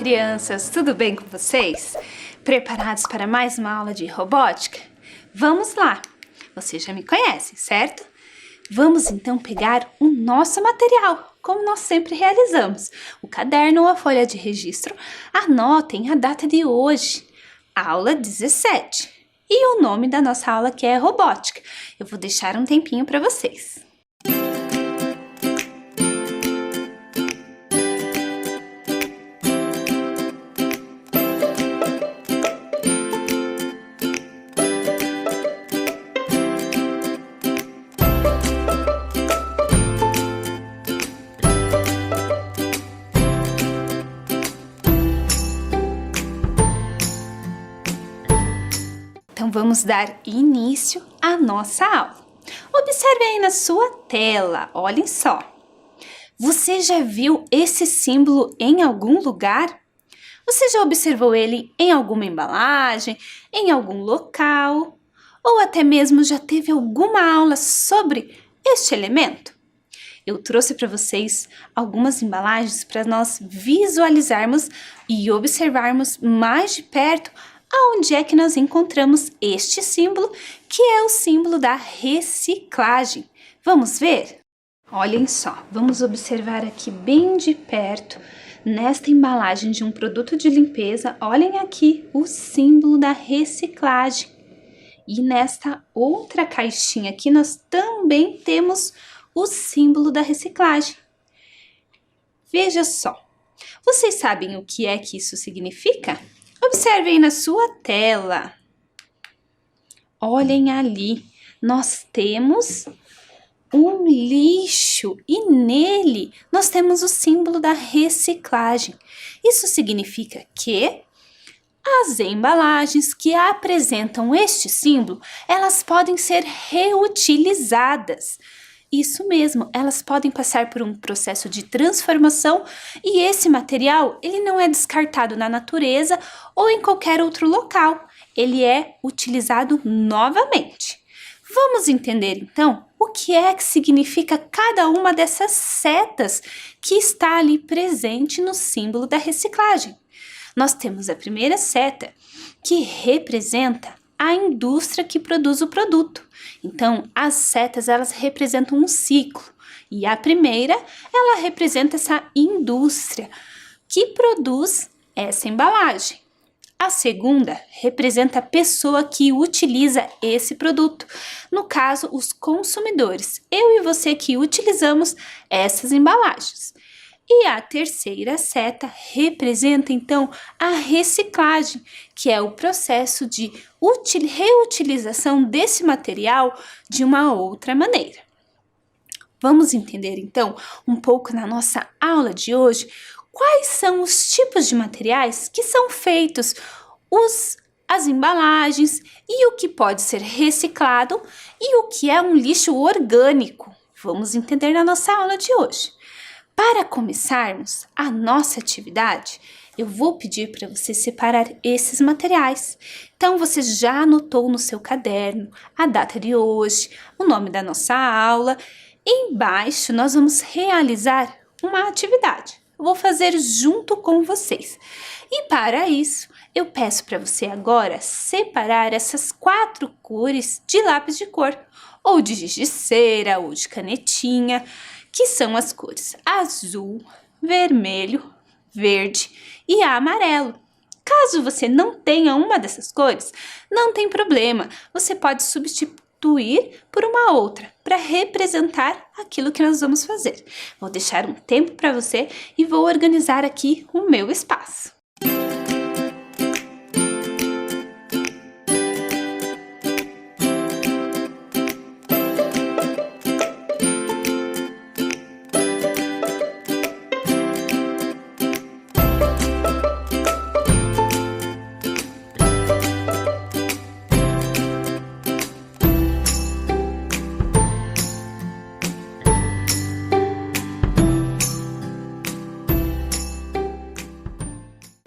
crianças, tudo bem com vocês? Preparados para mais uma aula de robótica? Vamos lá! Você já me conhece, certo? Vamos então pegar o nosso material, como nós sempre realizamos. O caderno ou a folha de registro, anotem a data de hoje, aula 17. E o nome da nossa aula que é robótica. Eu vou deixar um tempinho para vocês. Então, vamos dar início à nossa aula. Observe aí na sua tela, olhem só. Você já viu esse símbolo em algum lugar? Você já observou ele em alguma embalagem, em algum local? Ou até mesmo já teve alguma aula sobre este elemento? Eu trouxe para vocês algumas embalagens para nós visualizarmos e observarmos mais de perto aonde é que nós encontramos este símbolo, que é o símbolo da reciclagem. Vamos ver? Olhem só, vamos observar aqui bem de perto, nesta embalagem de um produto de limpeza, olhem aqui o símbolo da reciclagem. E nesta outra caixinha aqui, nós também temos o símbolo da reciclagem. Veja só, vocês sabem o que é que isso significa? Observe aí na sua tela. Olhem ali, nós temos um lixo e nele nós temos o símbolo da reciclagem. Isso significa que as embalagens que apresentam este símbolo, elas podem ser reutilizadas. Isso mesmo, elas podem passar por um processo de transformação e esse material, ele não é descartado na natureza ou em qualquer outro local. Ele é utilizado novamente. Vamos entender então o que é que significa cada uma dessas setas que está ali presente no símbolo da reciclagem. Nós temos a primeira seta que representa a indústria que produz o produto. Então, as setas, elas representam um ciclo. E a primeira, ela representa essa indústria que produz essa embalagem. A segunda representa a pessoa que utiliza esse produto. No caso, os consumidores. Eu e você que utilizamos essas embalagens. E a terceira seta representa, então, a reciclagem, que é o processo de reutilização desse material de uma outra maneira. Vamos entender, então, um pouco na nossa aula de hoje, quais são os tipos de materiais que são feitos, as embalagens e o que pode ser reciclado e o que é um lixo orgânico. Vamos entender na nossa aula de hoje. Para começarmos a nossa atividade, eu vou pedir para você separar esses materiais. Então, você já anotou no seu caderno a data de hoje, o nome da nossa aula. Embaixo, nós vamos realizar uma atividade. Eu vou fazer junto com vocês. E para isso, eu peço para você agora separar essas 4 cores de lápis de cor, ou de giz de cera, ou de canetinha, que são as cores azul, vermelho, verde e amarelo. Caso você não tenha uma dessas cores, não tem problema, você pode substituir por uma outra para representar aquilo que nós vamos fazer. Vou deixar um tempo para você e vou organizar aqui o meu espaço.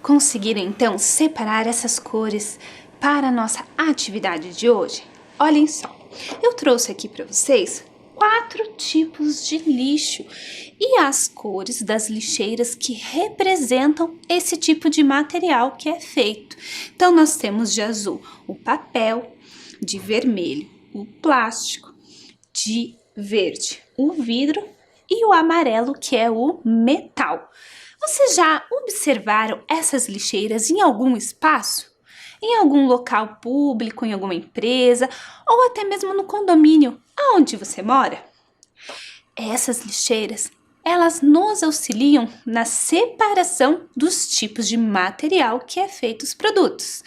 Conseguiram então separar essas cores para a nossa atividade de hoje? Olhem só, eu trouxe aqui para vocês 4 tipos de lixo e as cores das lixeiras que representam esse tipo de material que é feito. Então, nós temos de azul o papel, de vermelho o plástico, de verde o vidro e o amarelo, que é o metal. Vocês já observaram essas lixeiras em algum espaço? Em algum local público, em alguma empresa ou até mesmo no condomínio onde você mora? Essas lixeiras, elas nos auxiliam na separação dos tipos de material que é feito os produtos.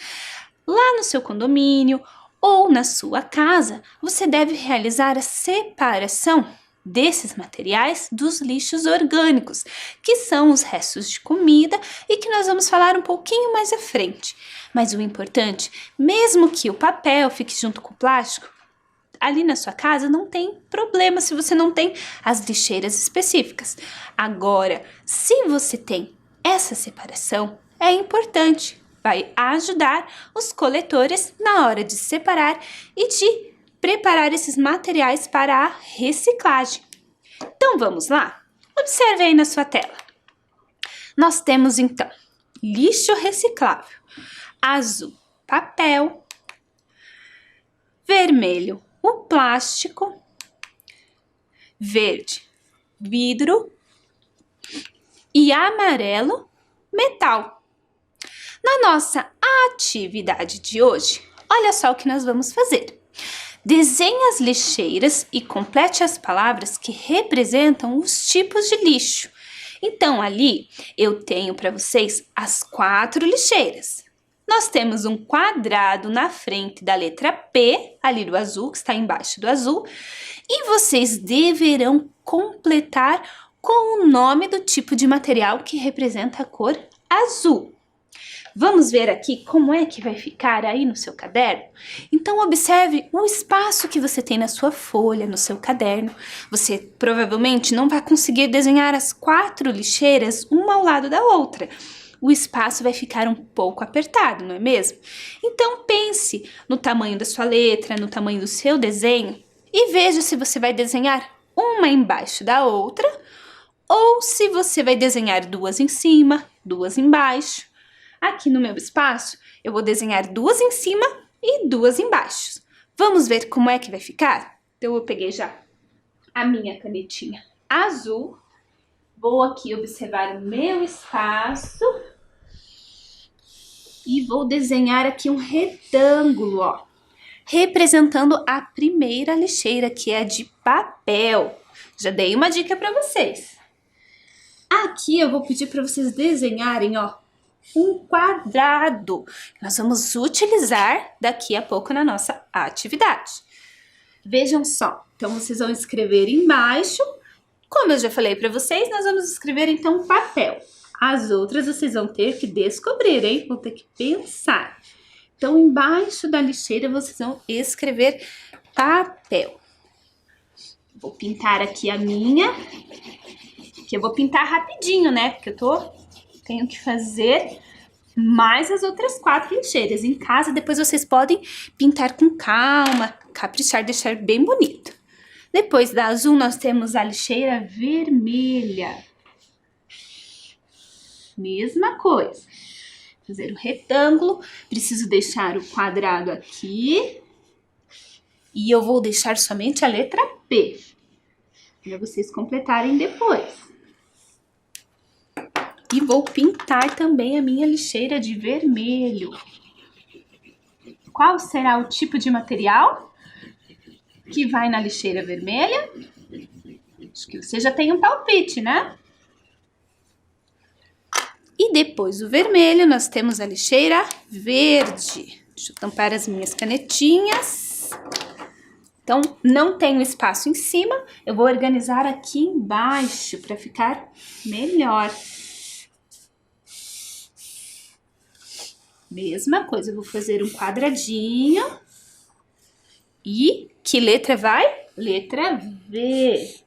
Lá no seu condomínio ou na sua casa, você deve realizar a separação desses materiais dos lixos orgânicos, que são os restos de comida e que nós vamos falar um pouquinho mais à frente. Mas o importante, mesmo que o papel fique junto com o plástico, ali na sua casa não tem problema se você não tem as lixeiras específicas. Agora, se você tem essa separação, é importante, vai ajudar os coletores na hora de separar e de preparar esses materiais para a reciclagem. Então vamos lá? Observe aí na sua tela. Nós temos então lixo reciclável, azul, papel, vermelho, o plástico, verde, vidro e amarelo, metal. Na nossa atividade de hoje, olha só o que nós vamos fazer. Desenhe as lixeiras e complete as palavras que representam os tipos de lixo. Então, ali eu tenho para vocês as 4 lixeiras. Nós temos um quadrado na frente da letra P, ali do azul, que está embaixo do azul, e vocês deverão completar com o nome do tipo de material que representa a cor azul. Vamos ver aqui como é que vai ficar aí no seu caderno? Então, observe o espaço que você tem na sua folha, no seu caderno. Você provavelmente não vai conseguir desenhar as 4 lixeiras uma ao lado da outra. O espaço vai ficar um pouco apertado, não é mesmo? Então, pense no tamanho da sua letra, no tamanho do seu desenho e veja se você vai desenhar uma embaixo da outra ou se você vai desenhar 2 em cima, 2 embaixo. Aqui no meu espaço, eu vou desenhar 2 em cima e 2 embaixo. Vamos ver como é que vai ficar? Então, eu peguei já a minha canetinha azul. Vou aqui observar o meu espaço. E vou desenhar aqui um retângulo, ó, representando a primeira lixeira, que é de papel. Já dei uma dica para vocês. Aqui eu vou pedir para vocês desenharem, ó, um quadrado que nós vamos utilizar daqui a pouco na nossa atividade. Vejam só, então vocês vão escrever embaixo, como eu já falei para vocês, nós vamos escrever então papel. As outras vocês vão ter que descobrir, hein? Vão ter que pensar. Então, embaixo da lixeira vocês vão escrever papel. Vou pintar aqui a minha, que eu vou pintar rapidinho, né? Porque tenho que fazer mais as outras 4 lixeiras. Em casa, depois vocês podem pintar com calma, caprichar, deixar bem bonito. Depois da azul, nós temos a lixeira vermelha. Mesma coisa. Fazer o retângulo, preciso deixar o quadrado aqui. E eu vou deixar somente a letra P, para vocês completarem depois. E vou pintar também a minha lixeira de vermelho. Qual será o tipo de material que vai na lixeira vermelha? Acho que você já tem um palpite, né? E depois do vermelho, nós temos a lixeira verde. Deixa eu tampar as minhas canetinhas. Então, não tenho espaço em cima, eu vou organizar aqui embaixo para ficar melhor. Mesma coisa, eu vou fazer um quadradinho. E que letra vai? Letra V.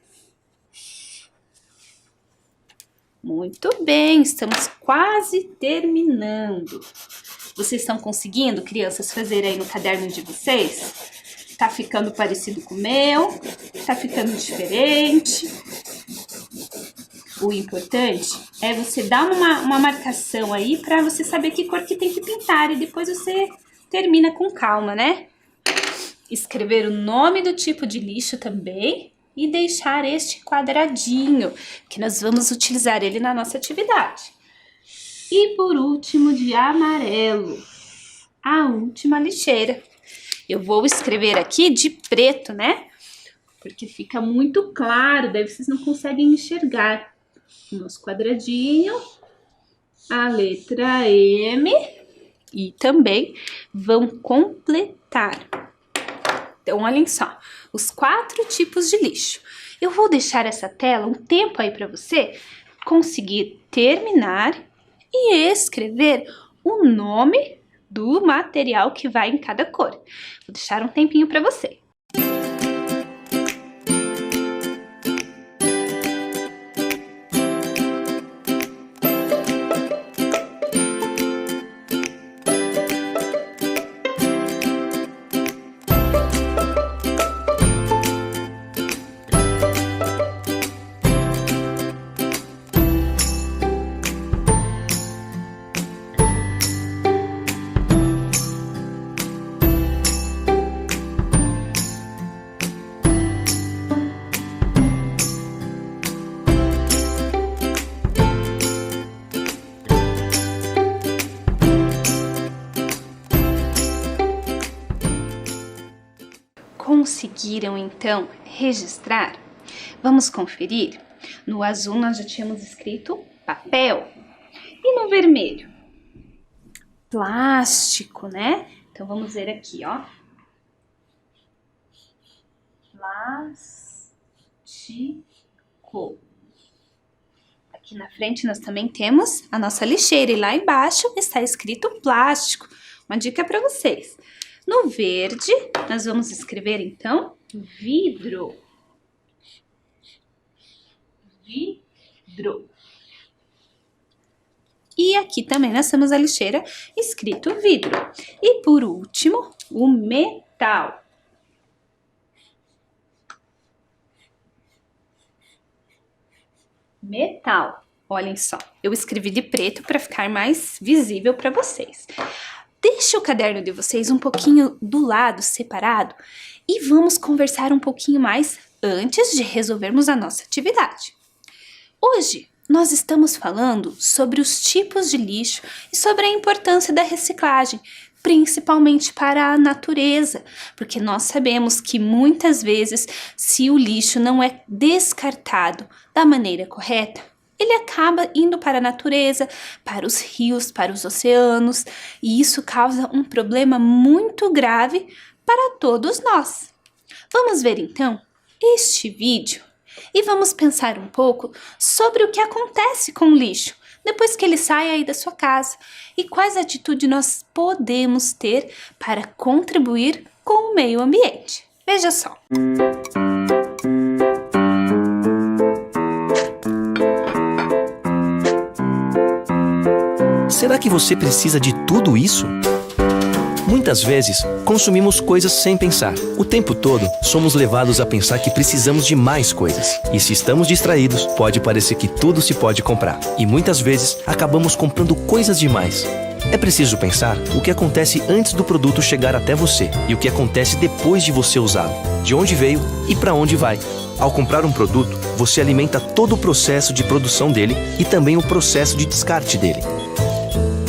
Muito bem, estamos quase terminando. Vocês estão conseguindo, crianças, fazer aí no caderno de vocês? Tá ficando parecido com o meu? tá ficando diferente. O importante é você dar uma marcação aí para você saber que cor que tem que pintar e depois você termina com calma, né? Escrever o nome do tipo de lixo também e deixar este quadradinho, que nós vamos utilizar ele na nossa atividade. E por último, de amarelo, a última lixeira. Eu vou escrever aqui de preto, né? Porque fica muito claro, daí vocês não conseguem enxergar. Nosso quadradinho, a letra M e também vão completar. Então, olhem só, os 4 tipos de lixo. Eu vou deixar essa tela um tempo aí para você conseguir terminar e escrever o nome do material que vai em cada cor. Vou deixar um tempinho para você. Conseguiram então registrar? Vamos conferir? No azul nós já tínhamos escrito papel e no vermelho plástico, né? Então vamos ver aqui, ó. Plástico. Aqui na frente nós também temos a nossa lixeira e lá embaixo está escrito plástico. Uma dica para vocês. No verde, nós vamos escrever, então, vidro. Vidro. E aqui também nós temos a lixeira escrito vidro. E por último, o metal. Metal. Olhem só, eu escrevi de preto para ficar mais visível para vocês. Deixe o caderno de vocês um pouquinho do lado, separado, e vamos conversar um pouquinho mais antes de resolvermos a nossa atividade. Hoje, nós estamos falando sobre os tipos de lixo e sobre a importância da reciclagem, principalmente para a natureza, porque nós sabemos que muitas vezes, se o lixo não é descartado da maneira correta, ele acaba indo para a natureza, para os rios, para os oceanos, e isso causa um problema muito grave para todos nós. Vamos ver então este vídeo e vamos pensar um pouco sobre o que acontece com o lixo depois que ele sai aí da sua casa e quais atitudes nós podemos ter para contribuir com o meio ambiente. Veja só. Será que você precisa de tudo isso? Muitas vezes, consumimos coisas sem pensar. O tempo todo, somos levados a pensar que precisamos de mais coisas. E se estamos distraídos, pode parecer que tudo se pode comprar. E muitas vezes, acabamos comprando coisas demais. É preciso pensar o que acontece antes do produto chegar até você e o que acontece depois de você usá-lo, de onde veio e para onde vai. Ao comprar um produto, você alimenta todo o processo de produção dele e também o processo de descarte dele.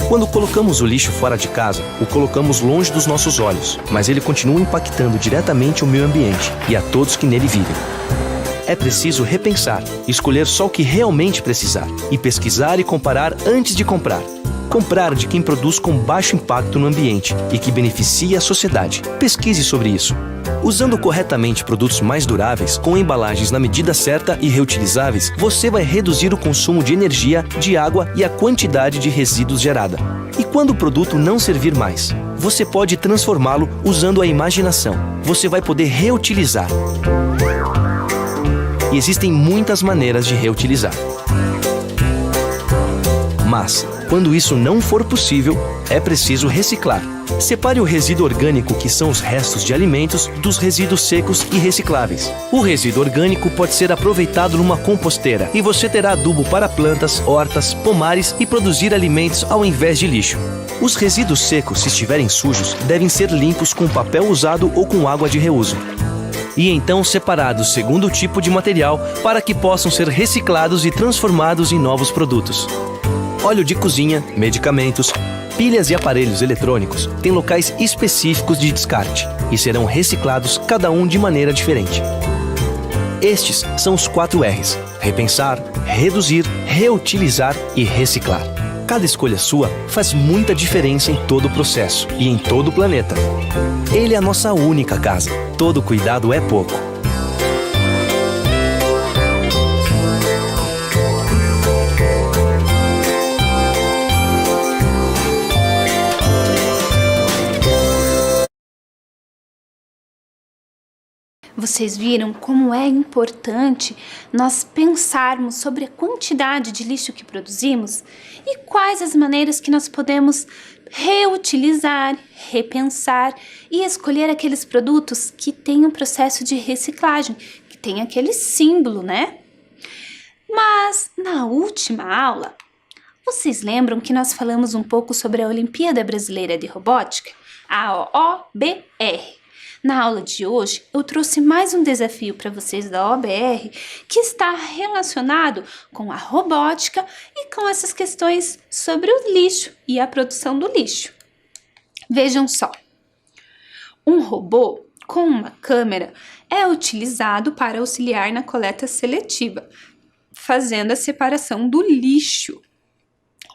Quando colocamos o lixo fora de casa, o colocamos longe dos nossos olhos, mas ele continua impactando diretamente o meio ambiente e a todos que nele vivem. É preciso repensar, escolher só o que realmente precisar e pesquisar e comparar antes de comprar. Comprar de quem produz com baixo impacto no ambiente e que beneficia a sociedade. Pesquise sobre isso. Usando corretamente produtos mais duráveis, com embalagens na medida certa e reutilizáveis, você vai reduzir o consumo de energia, de água e a quantidade de resíduos gerada. E quando o produto não servir mais, você pode transformá-lo usando a imaginação. Você vai poder reutilizar. E existem muitas maneiras de reutilizar. Mas Quando isso não for possível, é preciso reciclar. Separe o resíduo orgânico, que são os restos de alimentos, dos resíduos secos e recicláveis. O resíduo orgânico pode ser aproveitado numa composteira e você terá adubo para plantas, hortas, pomares e produzir alimentos ao invés de lixo. Os resíduos secos, se estiverem sujos, devem ser limpos com papel usado ou com água de reuso. E então separados segundo o tipo de material para que possam ser reciclados e transformados em novos produtos. Óleo de cozinha, medicamentos, pilhas e aparelhos eletrônicos têm locais específicos de descarte e serão reciclados cada um de maneira diferente. Estes são os 4 R's: repensar, reduzir, reutilizar e reciclar. Cada escolha sua faz muita diferença em todo o processo e em todo o planeta. Ele é a nossa única casa. Todo cuidado é pouco. Vocês viram como é importante nós pensarmos sobre a quantidade de lixo que produzimos e quais as maneiras que nós podemos reutilizar, repensar e escolher aqueles produtos que têm um processo de reciclagem, que tem aquele símbolo, né? Mas na última aula, vocês lembram que nós falamos um pouco sobre a Olimpíada Brasileira de Robótica, a OBR? Na aula de hoje, eu trouxe mais um desafio para vocês da OBR que está relacionado com a robótica e com essas questões sobre o lixo e a produção do lixo. Vejam só, um robô com uma câmera é utilizado para auxiliar na coleta seletiva, fazendo a separação do lixo.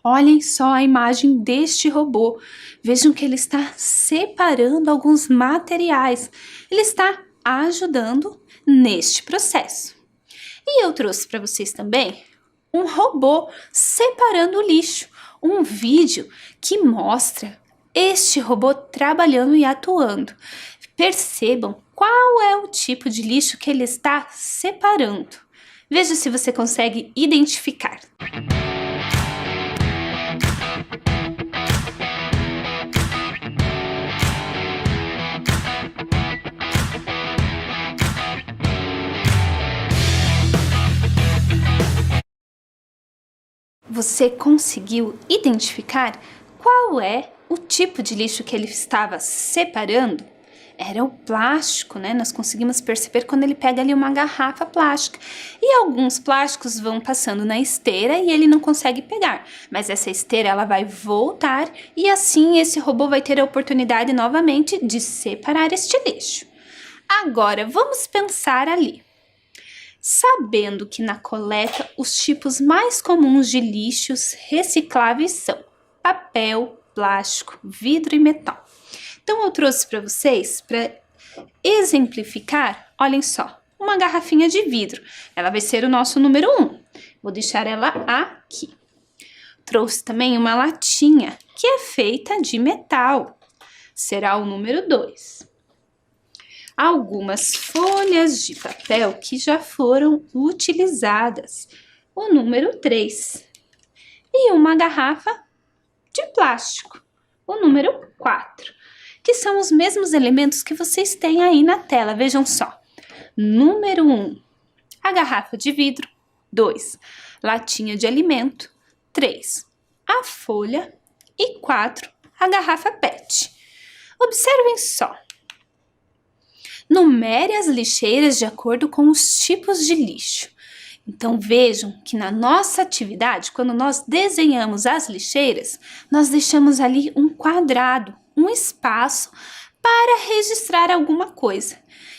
Olhem só a imagem deste robô. Vejam que ele está separando alguns materiais. Ele está ajudando neste processo. E eu trouxe para vocês também um robô separando o lixo. Um vídeo que mostra este robô trabalhando e atuando. Percebam qual é o tipo de lixo que ele está separando. Veja se você consegue identificar. Você conseguiu identificar qual é o tipo de lixo que ele estava separando? Era o plástico, né? Nós conseguimos perceber quando ele pega ali uma garrafa plástica. E alguns plásticos vão passando na esteira e ele não consegue pegar. Mas essa esteira, ela vai voltar e assim esse robô vai ter a oportunidade novamente de separar este lixo. Agora, vamos pensar ali. Sabendo que na coleta os tipos mais comuns de lixos recicláveis são papel, plástico, vidro e metal. Então eu trouxe para vocês, para exemplificar, olhem só, uma garrafinha de vidro. Ela vai ser o nosso número 1. Vou deixar ela aqui. Trouxe também uma latinha que é feita de metal. Será o número 2. Algumas folhas de papel que já foram utilizadas, o número 3. E uma garrafa de plástico, o número 4, que são os mesmos elementos que vocês têm aí na tela. Vejam só, número 1, a garrafa de vidro, 2, latinha de alimento, 3, a folha e 4, a garrafa PET. Observem só. Numere as lixeiras de acordo com os tipos de lixo. Então vejam que na nossa atividade, quando nós desenhamos as lixeiras, nós deixamos ali um quadrado, um espaço para registrar alguma coisa.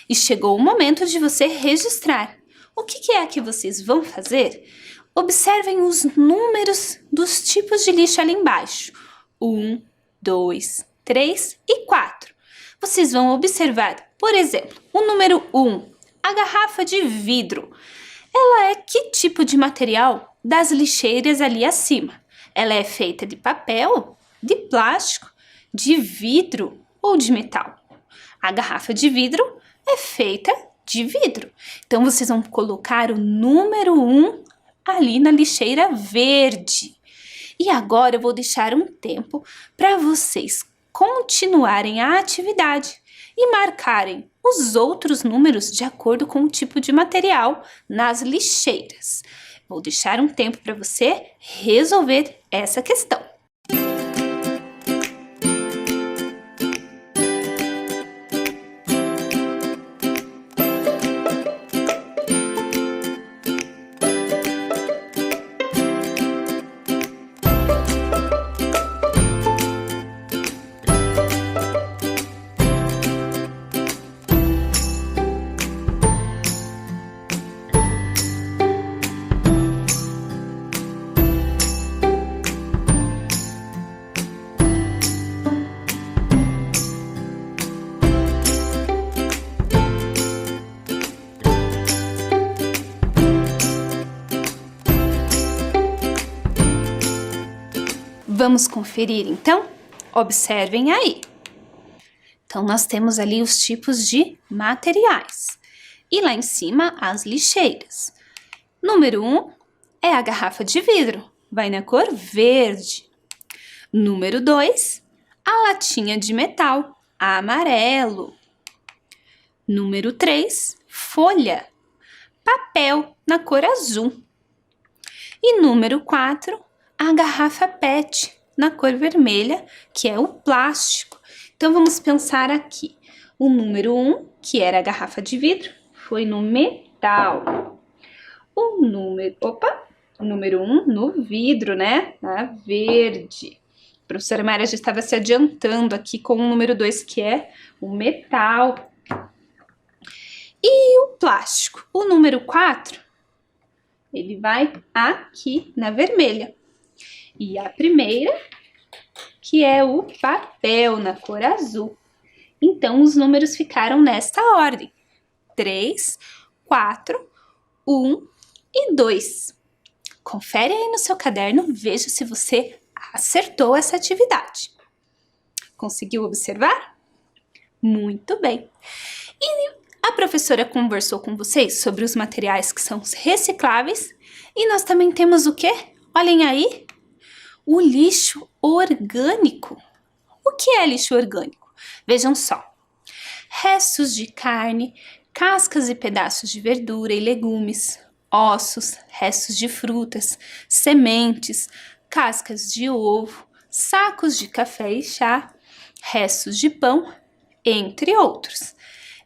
E chegou o momento de você registrar. O que é que vocês vão fazer? Observem os números dos tipos de lixo ali embaixo. 1, 2, 3 e 4. Vocês vão observar, por exemplo, o número 1, a garrafa de vidro. Ela é que tipo de material das lixeiras ali acima? Ela é feita de papel, de plástico, de vidro ou de metal? A garrafa de vidro é feita de vidro. Então, vocês vão colocar o número 1 ali na lixeira verde. E agora eu vou deixar um tempo para vocês continuarem a atividade e marcarem os outros números de acordo com o tipo de material nas lixeiras. Vou deixar um tempo para você resolver essa questão. Vamos conferir, então? Observem aí. Então, nós temos ali os tipos de materiais. E lá em cima, as lixeiras. Número 1 é a garrafa de vidro, vai na cor verde. Número 2, a latinha de metal, amarelo. Número 3, folha, papel, na cor azul. E número 4, a garrafa PET, na cor vermelha, que é o plástico. Então, vamos pensar aqui. O número 1, que era a garrafa de vidro, foi no metal. O número 1 no vidro, né? Na verde. A professora Maria já estava se adiantando aqui com o número 2, que é o metal. E o plástico? O número 4, ele vai aqui na vermelha. E a primeira, que é o papel, na cor azul. Então, os números ficaram nesta ordem: 3, 4, 1 e 2. Confere aí no seu caderno, veja se você acertou essa atividade. Conseguiu observar? Muito bem. E a professora conversou com vocês sobre os materiais que são recicláveis. E nós também temos o quê? Olhem aí. O lixo orgânico. O que é lixo orgânico? Vejam só. Restos de carne, cascas e pedaços de verdura e legumes, ossos, restos de frutas, sementes, cascas de ovo, sacos de café e chá, restos de pão, entre outros.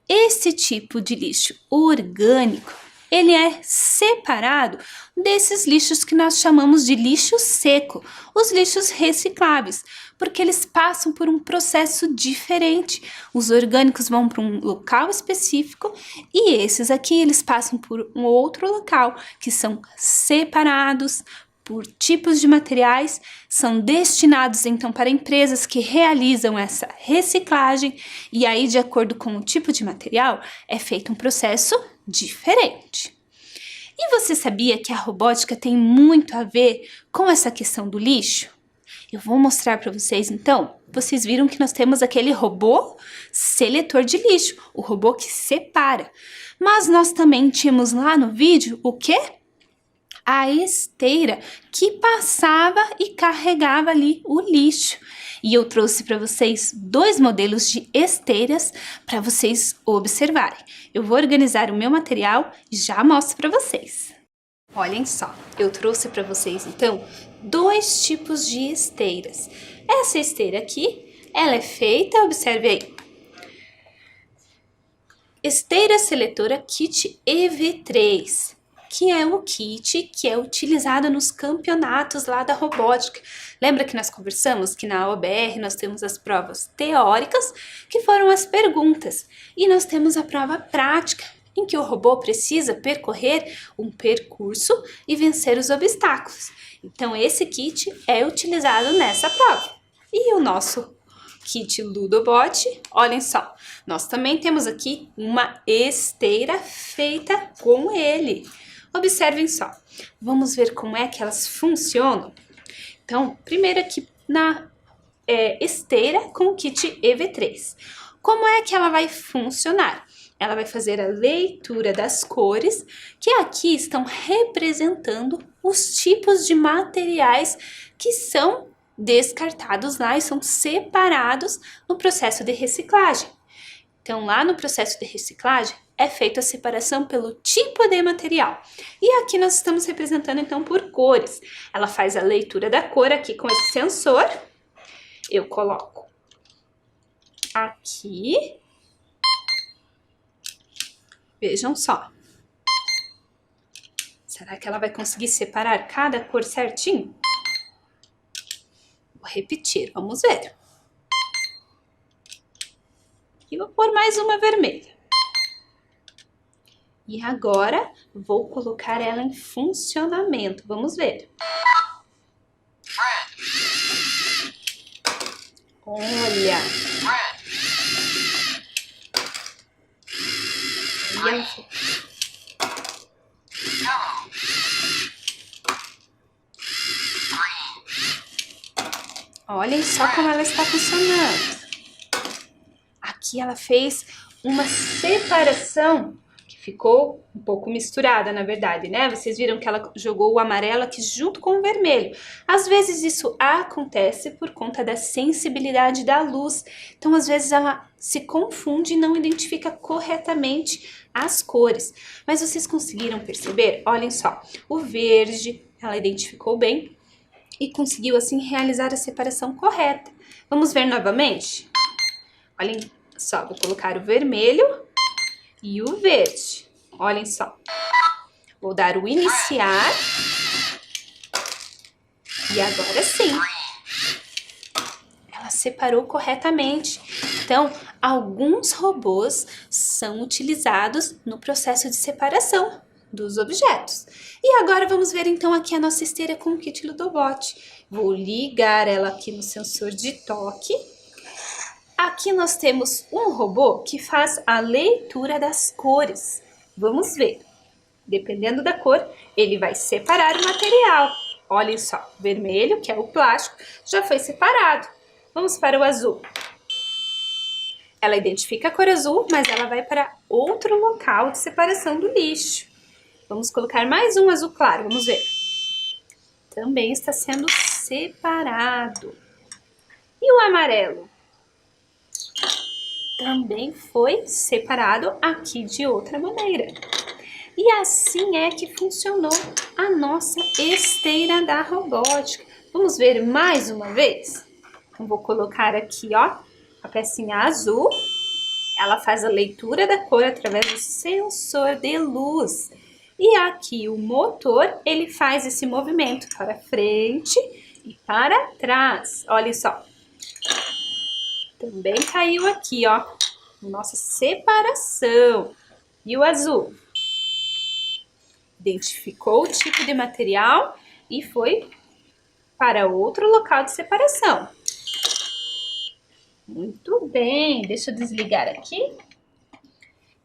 Esse tipo de lixo orgânico, ele é separado desses lixos que nós chamamos de lixo seco, os lixos recicláveis, porque eles passam por um processo diferente. Os orgânicos vão para um local específico e esses aqui eles passam por um outro local, que são separados por tipos de materiais, são destinados então para empresas que realizam essa reciclagem e aí, de acordo com o tipo de material, é feito um processo diferente. E você sabia que a robótica tem muito a ver com essa questão do lixo? Eu vou mostrar para vocês então. Vocês viram que nós temos aquele robô seletor de lixo, o robô que separa. Mas nós também tínhamos lá no vídeo o quê? A esteira que passava e carregava ali o lixo. E eu trouxe para vocês 2 modelos de esteiras para vocês observarem. Eu vou organizar o meu material e já mostro para vocês. Olhem só, eu trouxe para vocês então 2 tipos de esteiras. Essa esteira aqui, ela é feita, observe aí, esteira seletora kit EV3. Que é o kit que é utilizado nos campeonatos lá da robótica. Lembra que nós conversamos que na OBR nós temos as provas teóricas, que foram as perguntas, e nós temos a prova prática, em que o robô precisa percorrer um percurso e vencer os obstáculos. Então esse kit é utilizado nessa prova. E o nosso kit Ludobot, olhem só, nós também temos aqui uma esteira feita com ele. Observem só, vamos ver como é que elas funcionam. Então, primeiro aqui na esteira com o kit EV3. Como é que ela vai funcionar? ela vai fazer a leitura das cores, que aqui estão representando os tipos de materiais que são descartados lá e são separados no processo de reciclagem. Então, lá no processo de reciclagem, é feita a separação pelo tipo de material. E aqui nós estamos representando, então, por cores. Ela faz a leitura da cor aqui com esse sensor. Eu coloco aqui. Vejam só. Será que ela vai conseguir separar cada cor certinho? Vou repetir, vamos ver. E vou pôr mais uma vermelha. E agora, vou colocar ela em funcionamento. Vamos ver. Olha. Olhem só como ela está funcionando. Aqui ela fez uma separação que ficou um pouco misturada, na verdade, né? Vocês viram que ela jogou o amarelo aqui junto com o vermelho. Às vezes isso acontece por conta da sensibilidade da luz. Então, às vezes ela se confunde e não identifica corretamente as cores. Mas vocês conseguiram perceber? Olhem só, o verde ela identificou bem e conseguiu assim realizar a separação correta. Vamos ver novamente? Olhem só, vou colocar o vermelho e o verde. Olhem só. Vou dar o iniciar. E agora sim. Ela separou corretamente. Então, alguns robôs são utilizados no processo de separação dos objetos. E agora vamos ver então aqui a nossa esteira com o kit Ludobot. Vou ligar ela aqui no sensor de toque. Aqui nós temos um robô que faz a leitura das cores. Vamos ver. Dependendo da cor, ele vai separar o material. Olhem só, vermelho, que é o plástico, já foi separado. Vamos para o azul. Ela identifica a cor azul, mas ela vai para outro local de separação do lixo. Vamos colocar mais um azul claro, vamos ver. Também está sendo separado. E o amarelo? Também foi separado aqui de outra maneira. E assim é que funcionou a nossa esteira da robótica. Vamos ver mais uma vez? Então, vou colocar aqui, ó, a pecinha azul. Ela faz a leitura da cor através do sensor de luz. E aqui o motor, ele faz esse movimento para frente e para trás. Olha só. Também caiu aqui, ó, nossa separação. E o azul? Identificou o tipo de material e foi para outro local de separação. Muito bem, deixa eu desligar aqui.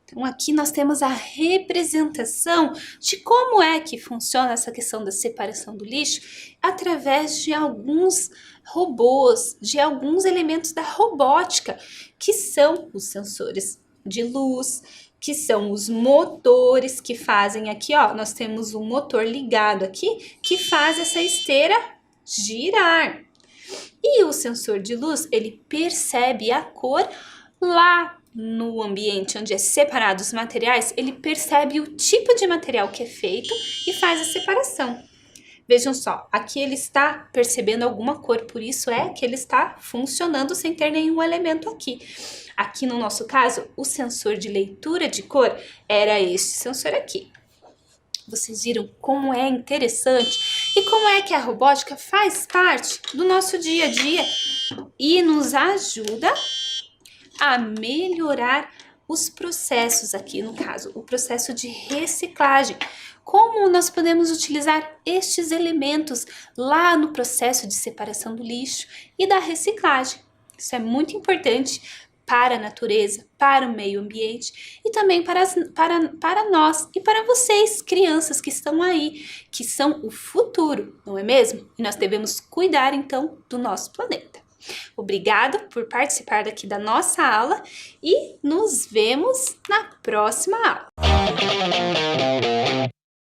Então, aqui nós temos a representação de como é que funciona essa questão da separação do lixo através de alguns robôs, de alguns elementos da robótica, que são os sensores de luz, que são os motores que fazem aqui, ó, nós temos um motor ligado aqui que faz essa esteira girar. E o sensor de luz, ele percebe a cor lá no ambiente onde é separado os materiais, ele percebe o tipo de material que é feito e faz a separação. Vejam só, aqui ele está percebendo alguma cor, por isso é que ele está funcionando sem ter nenhum elemento aqui. Aqui no nosso caso, o sensor de leitura de cor era este sensor aqui. Vocês viram como é interessante e como é que a robótica faz parte do nosso dia a dia e nos ajuda a melhorar os processos aqui, no caso, o processo de reciclagem. Como nós podemos utilizar estes elementos lá no processo de separação do lixo e da reciclagem. Isso é muito importante para a natureza, para o meio ambiente e também para nós e para vocês, crianças que estão aí, que são o futuro, não é mesmo? E nós devemos cuidar então do nosso planeta. Obrigado por participar daqui da nossa aula e nos vemos na próxima aula.